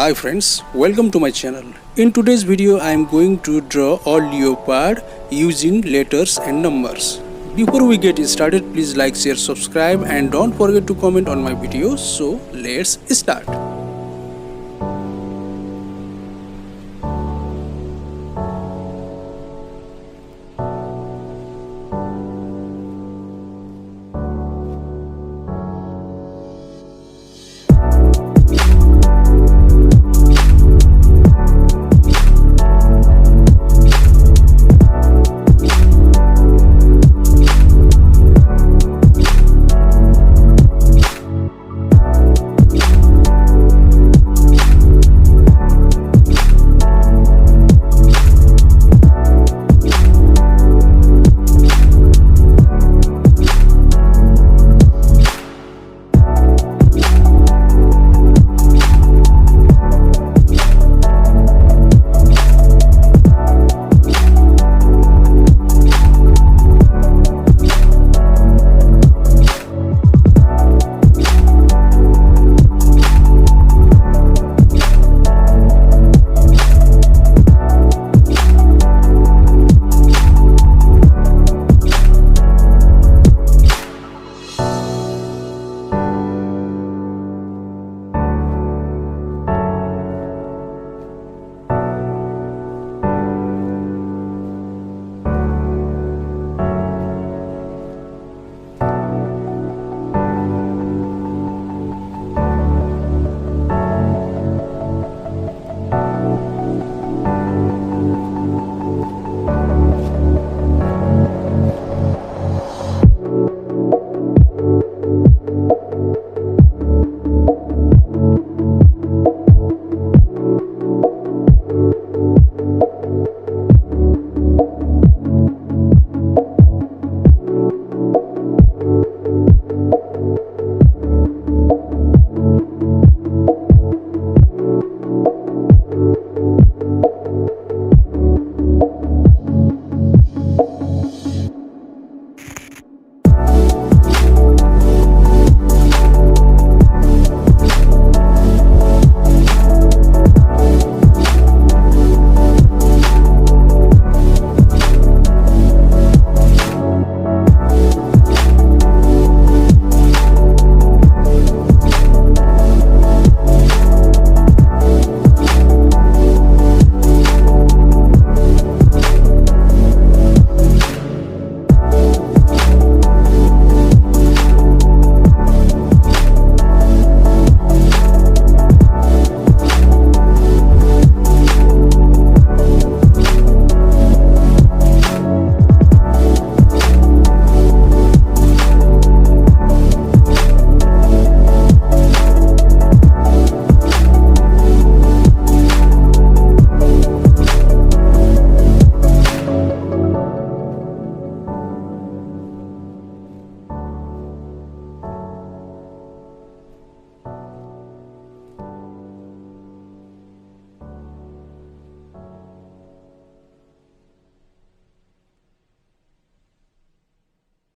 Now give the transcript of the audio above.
Hi friends, welcome to my channel. In today's video I am going to draw a leopard using letters and numbers. Before we get started, please like, share, subscribe and don't forget to comment on my videos. So let's start.